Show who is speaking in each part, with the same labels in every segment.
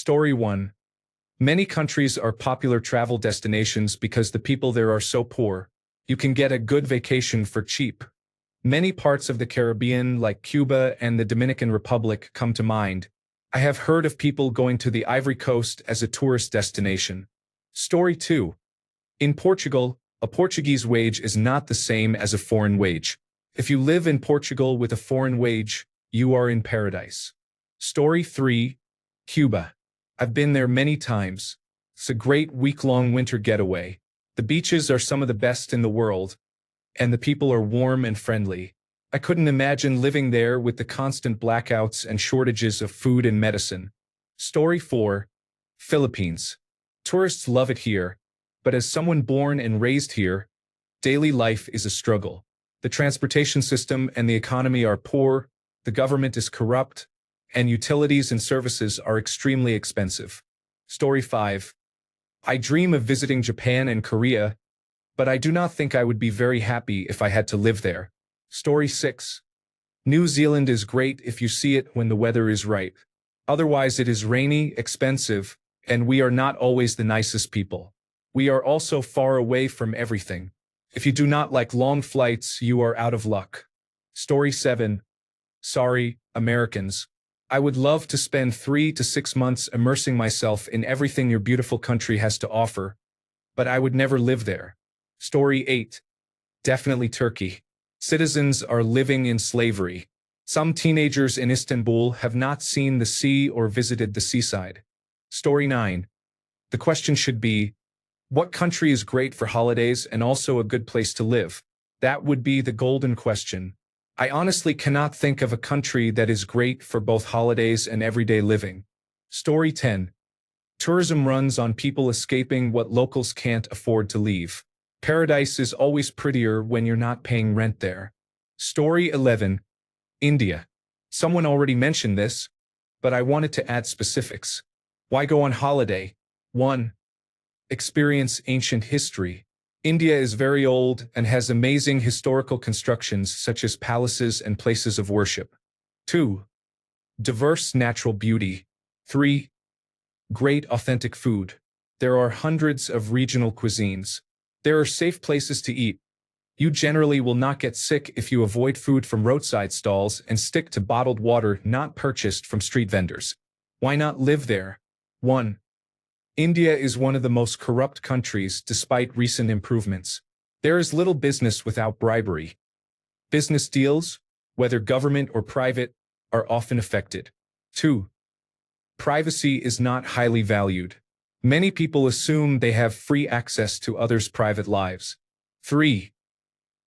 Speaker 1: Story 1. Many countries are popular travel destinations because the people there are so poor. You can get a good vacation for cheap. Many parts of the Caribbean, like Cuba and the Dominican Republic, come to mind. I have heard of people going to the Ivory Coast as a tourist destination. Story 2. In Portugal, a Portuguese wage is not the same as a foreign wage. If you live in Portugal with a foreign wage, you are in paradise. Story 3. Cuba. I've been there many times. It's a great week-long winter getaway. The beaches are some of the best in the world, and the people are warm and friendly. I couldn't imagine living there with the constant blackouts and shortages of food and medicine. Story 4. Philippines. Tourists love it here, but as someone born and raised here, daily life is a struggle. The transportation system and the economy are poor, the government is corrupt, and utilities and services are extremely expensive. Story 5. I dream of visiting Japan and Korea, but I do not think I would be very happy if I had to live there. Story 6. New Zealand is great if you see it when the weather is right. Otherwise it is rainy, expensive, and we are not always the nicest people. We are also far away from everything. If you do not like long flights, you are out of luck. Story 7. Sorry, Americans. I would love to spend 3 to 6 months immersing myself in everything your beautiful country has to offer, but I would never live there. Story 8. Definitely Turkey. Citizens are living in slavery. Some teenagers in Istanbul have not seen the sea or visited the seaside. Story 9. The question should be, what country is great for holidays and also a good place to live? That would be the golden question. I honestly cannot think of a country that is great for both holidays and everyday living. Story 10. Tourism runs on people escaping what locals can't afford to leave. Paradise is always prettier when you're not paying rent there. Story 11. India. Someone already mentioned this, but I wanted to add specifics. Why go on holiday? 1. Experience ancient history. India is very old and has amazing historical constructions such as palaces and places of worship. 2. Diverse natural beauty. 3. Great authentic food. There are hundreds of regional cuisines. There are safe places to eat. You generally will not get sick if you avoid food from roadside stalls and stick to bottled water not purchased from street vendors. Why not live there? 1. India is one of the most corrupt countries despite recent improvements. There is little business without bribery. Business deals, whether government or private, are often affected. 2. Privacy is not highly valued. Many people assume they have free access to others' private lives. 3.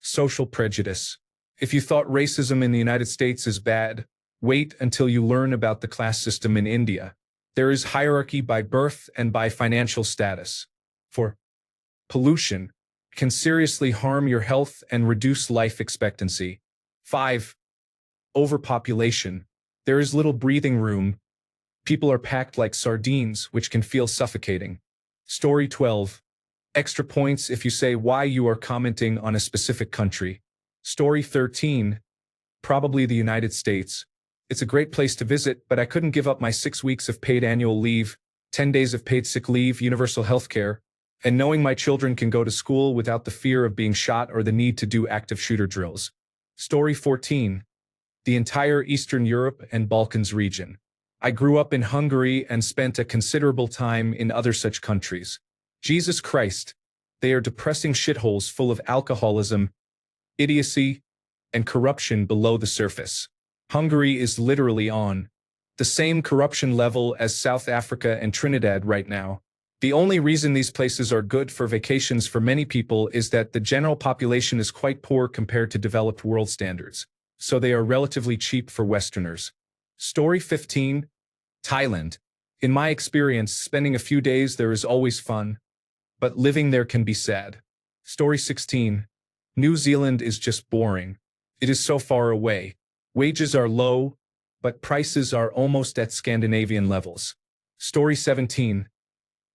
Speaker 1: Social prejudice. If you thought racism in the United States is bad, wait until you learn about the class system in India. There is hierarchy by birth and by financial status. 4. Pollution can seriously harm your health and reduce life expectancy. 5. Overpopulation. There is little breathing room. People are packed like sardines, which can feel suffocating. Story 12. Extra points if you say why you are commenting on a specific country. Story 13. Probably the United States. It's a great place to visit, but I couldn't give up my 6 weeks of paid annual leave, 10 days of paid sick leave, universal health care, and knowing my children can go to school without the fear of being shot or the need to do active shooter drills. Story 14. The entire Eastern Europe and Balkans region. I grew up in Hungary and spent a considerable time in other such countries. Jesus Christ, they are depressing shitholes full of alcoholism, idiocy, and corruption below the surface. Hungary is literally on the same corruption level as South Africa and Trinidad right now. The only reason these places are good for vacations for many people is that the general population is quite poor compared to developed world standards, so they are relatively cheap for Westerners. Story 15. Thailand. In my experience, spending a few days there is always fun, but living there can be sad. Story 16. New Zealand is just boring. It is so far away. Wages are low, but prices are almost at Scandinavian levels. Story 17.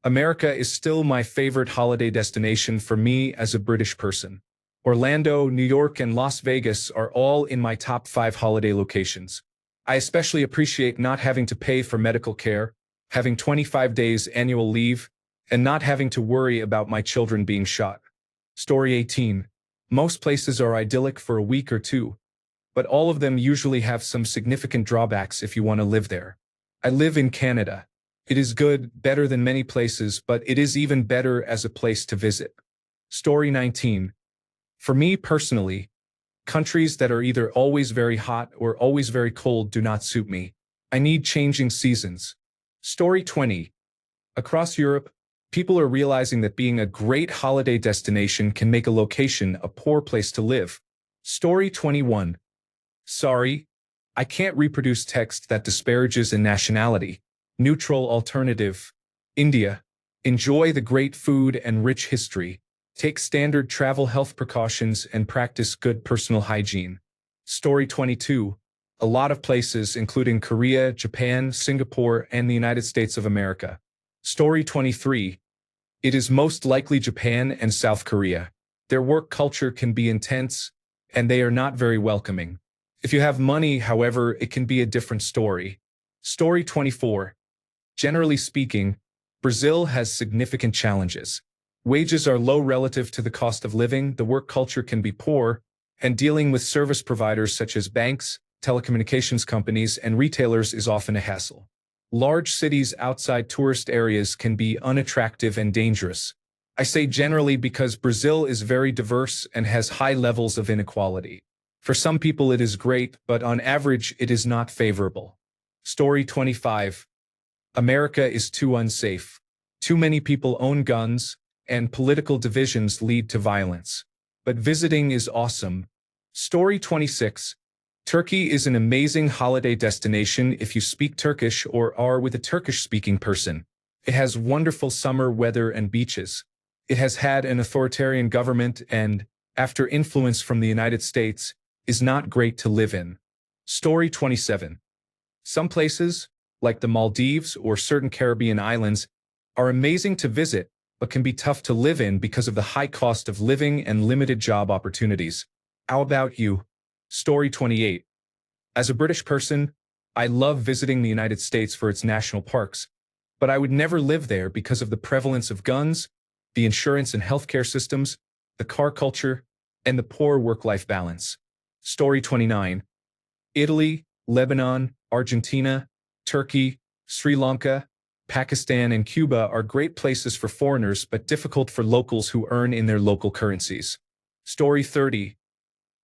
Speaker 1: America is still my favorite holiday destination for me as a British person. Orlando, New York, and Las Vegas are all in my top 5 holiday locations. I especially appreciate not having to pay for medical care, having 25 days annual leave, and not having to worry about my children being shot. Story 18. Most places are idyllic for a week or two, but all of them usually have some significant drawbacks if you want to live there. I live in Canada. It is good, better than many places, but it is even better as a place to visit. Story 19. For me personally, countries that are either always very hot or always very cold do not suit me. I need changing seasons. Story 20. Across Europe, people are realizing that being a great holiday destination can make a location a poor place to live. Story 21. Sorry, I can't reproduce text that disparages a nationality. Neutral alternative. India. Enjoy the great food and rich history. Take standard travel health precautions and practice good personal hygiene. Story 22. A lot of places, including Korea, Japan, Singapore, and the United States of America. Story 23. It is most likely Japan and South Korea. Their work culture can be intense, and they are not very welcoming. If you have money, however, it can be a different story. Story 24. Generally speaking, Brazil has significant challenges. Wages are low relative to the cost of living, the work culture can be poor, and dealing with service providers such as banks, telecommunications companies, and retailers is often a hassle. Large cities outside tourist areas can be unattractive and dangerous. I say generally because Brazil is very diverse and has high levels of inequality. For some people it is great, but on average it is not favorable. Story 25. America is too unsafe. Too many people own guns, and political divisions lead to violence. But visiting is awesome. Story 26. Turkey is an amazing holiday destination if you speak Turkish or are with a Turkish-speaking person. It has wonderful summer weather and beaches. It has had an authoritarian government and, after influence from the United States, is not great to live in. Story 27. Some places, like the Maldives or certain Caribbean islands, are amazing to visit, but can be tough to live in because of the high cost of living and limited job opportunities. How about you? Story 28. As a British person, I love visiting the United States for its national parks, but I would never live there because of the prevalence of guns, the insurance and healthcare systems, the car culture, and the poor work-life balance. Story 29. Italy, Lebanon, Argentina, Turkey, Sri Lanka, Pakistan, and Cuba are great places for foreigners but difficult for locals who earn in their local currencies. Story 30.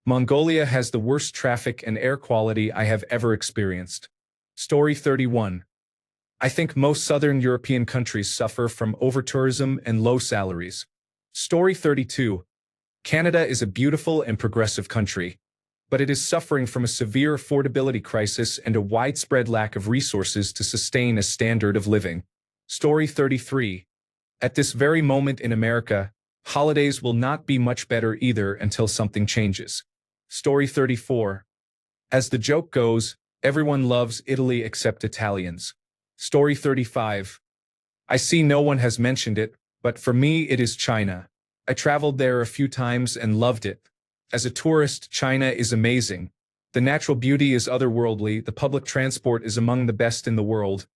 Speaker 1: Mongolia has the worst traffic and air quality I have ever experienced. Story 31. I think most southern European countries suffer from over-tourism and low salaries. Story 32. Canada is a beautiful and progressive country, but it is suffering from a severe affordability crisis and a widespread lack of resources to sustain a standard of living. Story 33. At this very moment in America, holidays will not be much better either until something changes. Story 34. As the joke goes, everyone loves Italy except Italians. Story 35. I see no one has mentioned it, but for me it is China. I traveled there a few times and loved it. As a tourist, China is amazing. The natural beauty is otherworldly, the public transport is among the best in the world,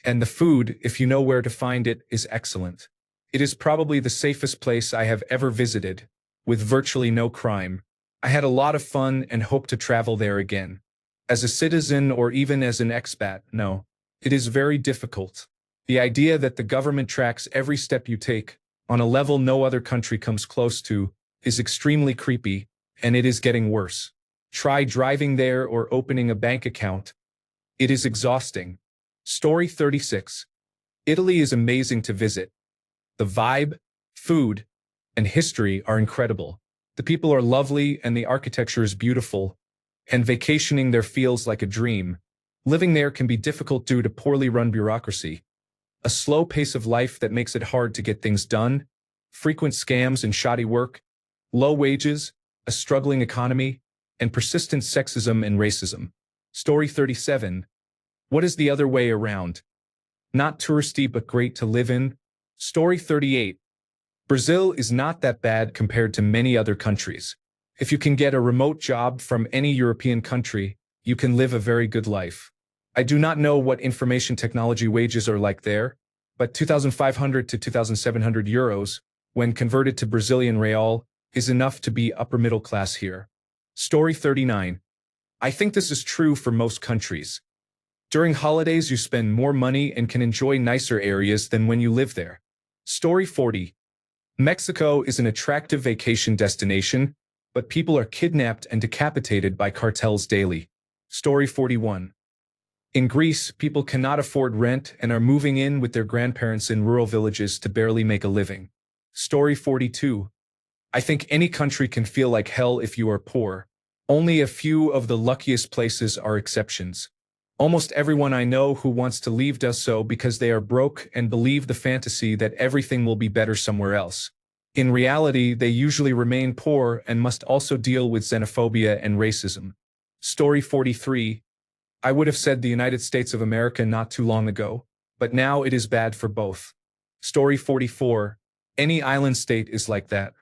Speaker 1: and the food, if you know where to find it, is excellent. It is probably the safest place I have ever visited, with virtually no crime. I had a lot of fun and hope to travel there again. As a citizen or even as an expat, no. It is very difficult. The idea that the government tracks every step you take, on a level no other country comes close to, is extremely creepy, and it is getting worse. Try driving there or opening a bank account. It is exhausting. Story 36. Italy is amazing to visit. The vibe, food, and history are incredible. The people are lovely and the architecture is beautiful, and vacationing there feels like a dream. Living there can be difficult due to poorly run bureaucracy, a slow pace of life that makes it hard to get things done, frequent scams and shoddy work, low wages, a struggling economy, and persistent sexism and racism. Story 37. What is the other way around? Not touristy but great to live in. Story 38. Brazil is not that bad compared to many other countries. If you can get a remote job from any European country, you can live a very good life. I do not know what information technology wages are like there, but 2,500 to 2,700 euros, when converted to Brazilian real, is enough to be upper middle class here. Story 39. I think this is true for most countries. During holidays, you spend more money and can enjoy nicer areas than when you live there. Story 40. Mexico is an attractive vacation destination, but people are kidnapped and decapitated by cartels daily. Story 41. In Greece, people cannot afford rent and are moving in with their grandparents in rural villages to barely make a living. Story 42. I think any country can feel like hell if you are poor. Only a few of the luckiest places are exceptions. Almost everyone I know who wants to leave does so because they are broke and believe the fantasy that everything will be better somewhere else. In reality, they usually remain poor and must also deal with xenophobia and racism. Story 43. I would have said the United States of America not too long ago, but now it is bad for both. Story 44. Any island state is like that.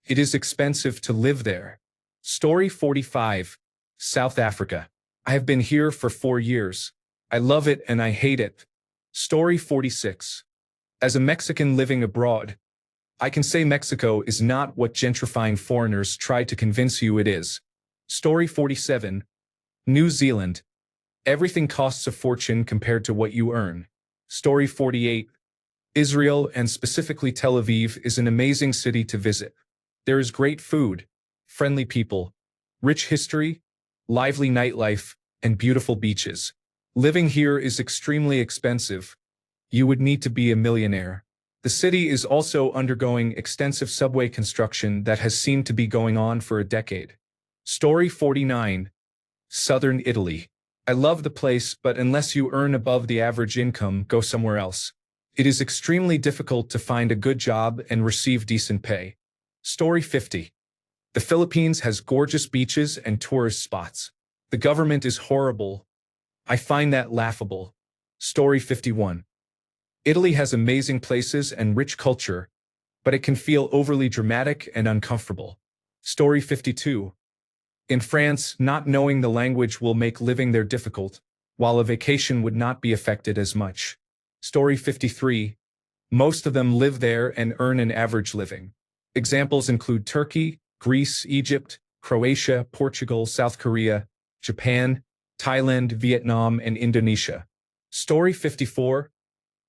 Speaker 1: It is expensive to live there. Story 45. South Africa. I have been here for 4 years. I love it and I hate it. Story 46. As a Mexican living abroad, I can say Mexico is not what gentrifying foreigners try to convince you it is. Story 47. New Zealand. Everything costs a fortune compared to what you earn. Story 48. Israel, and specifically Tel Aviv, is an amazing city to visit. There is great food, friendly people, rich history, lively nightlife, and beautiful beaches. Living here is extremely expensive. You would need to be a millionaire. The city is also undergoing extensive subway construction that has seemed to be going on for a decade. Story 49. Southern Italy. I love the place, but unless you earn above the average income, go somewhere else. It is extremely difficult to find a good job and receive decent pay. Story 50. The Philippines has gorgeous beaches and tourist spots. The government is horrible. I find that laughable. Story 51. Italy has amazing places and rich culture, but it can feel overly dramatic and uncomfortable. Story 52. In France, not knowing the language will make living there difficult, while a vacation would not be affected as much. Story 53. Most of them live there and earn an average living. Examples include Turkey, Greece, Egypt, Croatia, Portugal, South Korea, Japan, Thailand, Vietnam, and Indonesia. Story 54.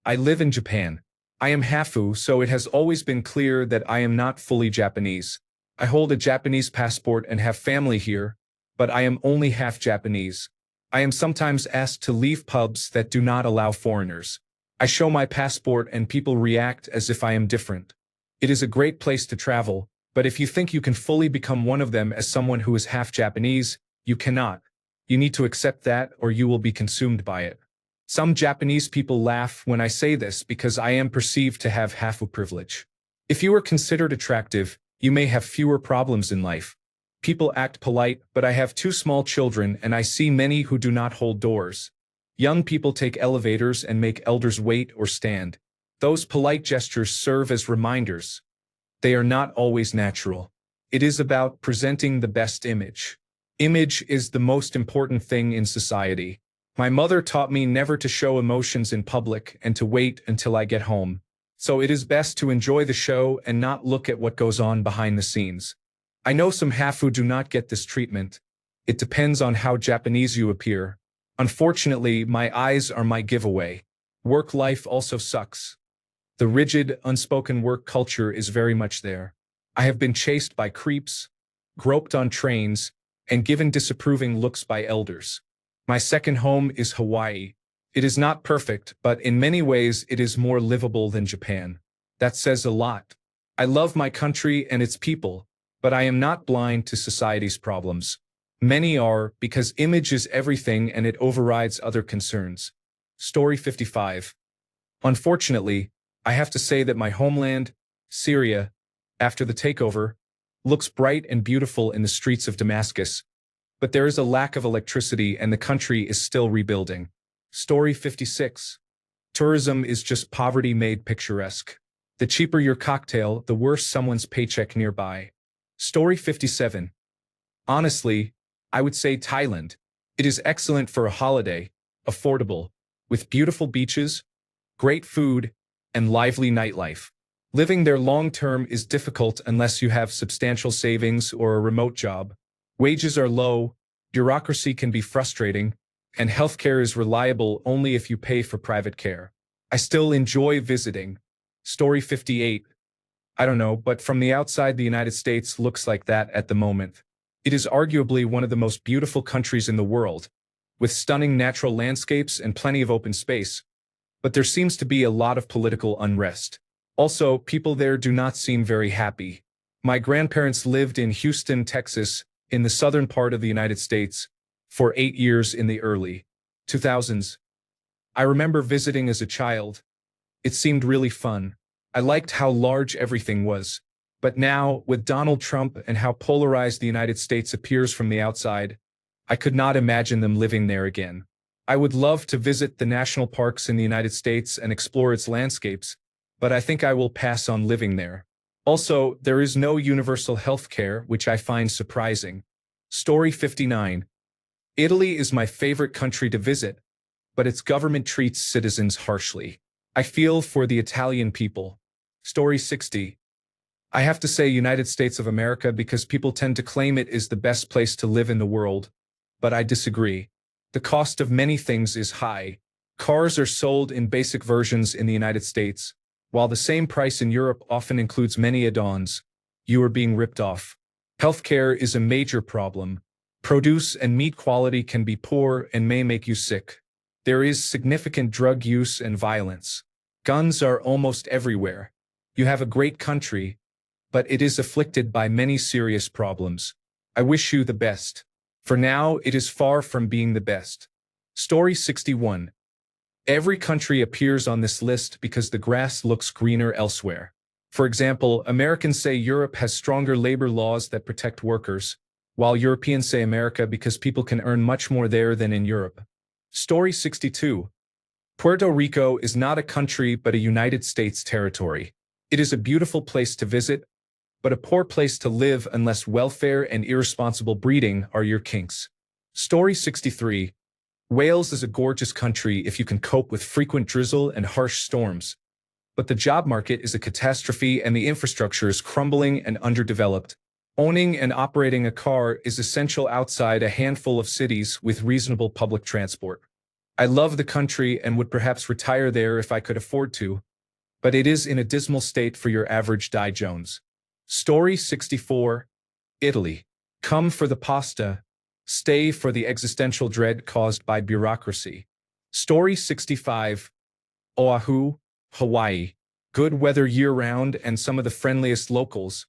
Speaker 1: I live in Japan. I am Hafu, so it has always been clear that I am not fully Japanese. I hold a Japanese passport and have family here, but I am only half Japanese. I am sometimes asked to leave pubs that do not allow foreigners. I show my passport and people react as if I am different. It is a great place to travel, but if you think you can fully become one of them as someone who is half Japanese, you cannot. You need to accept that or you will be consumed by it. Some Japanese people laugh when I say this because I am perceived to have Hafu privilege. If you are considered attractive, you may have fewer problems in life. People act polite, but I have 2 small children and I see many who do not hold doors. Young people take elevators and make elders wait or stand. Those polite gestures serve as reminders. They are not always natural. It is about presenting the best image. Image is the most important thing in society. My mother taught me never to show emotions in public and to wait until I get home. So it is best to enjoy the show and not look at what goes on behind the scenes. I know some Hafu do not get this treatment. It depends on how Japanese you appear. Unfortunately, my eyes are my giveaway. Work life also sucks. The rigid, unspoken work culture is very much there. I have been chased by creeps, groped on trains, and given disapproving looks by elders. My second home is Hawaii. It is not perfect, but in many ways it is more livable than Japan. That says a lot. I love my country and its people, but I am not blind to society's problems. Many are, because image is everything and it overrides other concerns. Story 55. Unfortunately, I have to say that my homeland, Syria, after the takeover, looks bright and beautiful in the streets of Damascus, but there is a lack of electricity and the country is still rebuilding. Story 56. Tourism is just poverty made picturesque. The cheaper your cocktail, the worse someone's paycheck nearby. Story 57. Honestly, I would say Thailand. It is excellent for a holiday, affordable, with beautiful beaches, great food, and lively nightlife. Living there long-term is difficult unless you have substantial savings or a remote job. Wages are low, bureaucracy can be frustrating, and healthcare is reliable only if you pay for private care. I still enjoy visiting. Story 58. I don't know, but from the outside the United States looks like that at the moment. It is arguably one of the most beautiful countries in the world, with stunning natural landscapes and plenty of open space. But there seems to be a lot of political unrest. Also, people there do not seem very happy. My grandparents lived in Houston, Texas, in the southern part of the United States, for 8 years in the early 2000s. I remember visiting as a child. It seemed really fun. I liked how large everything was. But now, with Donald Trump and how polarized the United States appears from the outside, I could not imagine them living there again. I would love to visit the national parks in the United States and explore its landscapes, but I think I will pass on living there. Also, there is no universal health care, which I find surprising. Story 59. Italy is my favorite country to visit, but its government treats citizens harshly. I feel for the Italian people. Story 60. I have to say United States of America because people tend to claim it is the best place to live in the world, but I disagree. The cost of many things is high. Cars are sold in basic versions in the United States, while the same price in Europe often includes many add-ons. You are being ripped off. Healthcare is a major problem. Produce and meat quality can be poor and may make you sick. There is significant drug use and violence. Guns are almost everywhere. You have a great country, but it is afflicted by many serious problems. I wish you the best. For now, it is far from being the best. Story 61. Every country appears on this list because the grass looks greener elsewhere. For example, Americans say Europe has stronger labor laws that protect workers, while Europeans say America because people can earn much more there than in Europe. Story 62. Puerto Rico is not a country but a United States territory. It is a beautiful place to visit, but a poor place to live unless welfare and irresponsible breeding are your kinks. Story 63. Wales is a gorgeous country if you can cope with frequent drizzle and harsh storms. But the job market is a catastrophe and the infrastructure is crumbling and underdeveloped. Owning and operating a car is essential outside a handful of cities with reasonable public transport. I love the country and would perhaps retire there if I could afford to, but it is in a dismal state for your average Di Jones. Story 64. Italy. Come for the pasta. Stay for the existential dread caused by bureaucracy. Story 65. Oahu, Hawaii. Good weather year-round and some of the friendliest locals,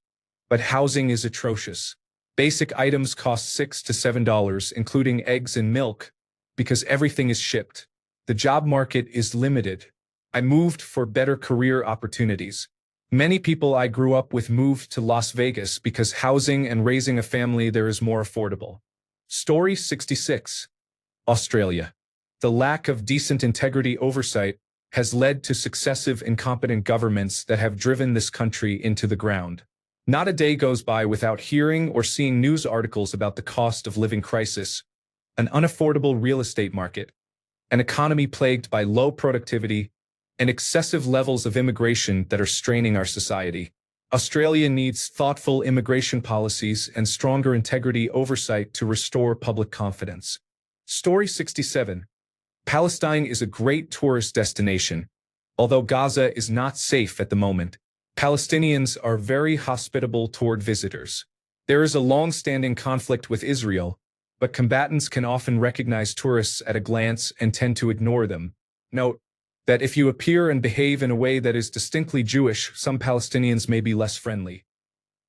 Speaker 1: but housing is atrocious. Basic items cost $6 to $7, including eggs and milk, because everything is shipped. The job market is limited. I moved for better career opportunities. Many people I grew up with moved to Las Vegas because housing and raising a family there is more affordable. Story 66. Australia. The lack of decent integrity oversight has led to successive incompetent governments that have driven this country into the ground. Not a day goes by without hearing or seeing news articles about the cost of living crisis, an unaffordable real estate market, an economy plagued by low productivity, and excessive levels of immigration that are straining our society. Australia needs thoughtful immigration policies and stronger integrity oversight to restore public confidence. Story 67. Palestine is a great tourist destination. Although Gaza is not safe at the moment, Palestinians are very hospitable toward visitors. There is a long-standing conflict with Israel, but combatants can often recognize tourists at a glance and tend to ignore them. Note that if you appear and behave in a way that is distinctly Jewish, some Palestinians may be less friendly.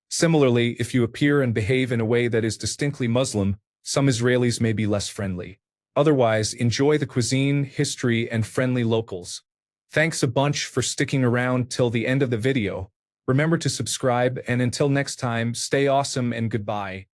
Speaker 1: Similarly, if you appear and behave in a way that is distinctly Muslim, some Israelis may be less friendly. Otherwise, enjoy the cuisine, history, and friendly locals. Thanks a bunch for sticking around till the end of the video. Remember to subscribe, and until next time, stay awesome and goodbye.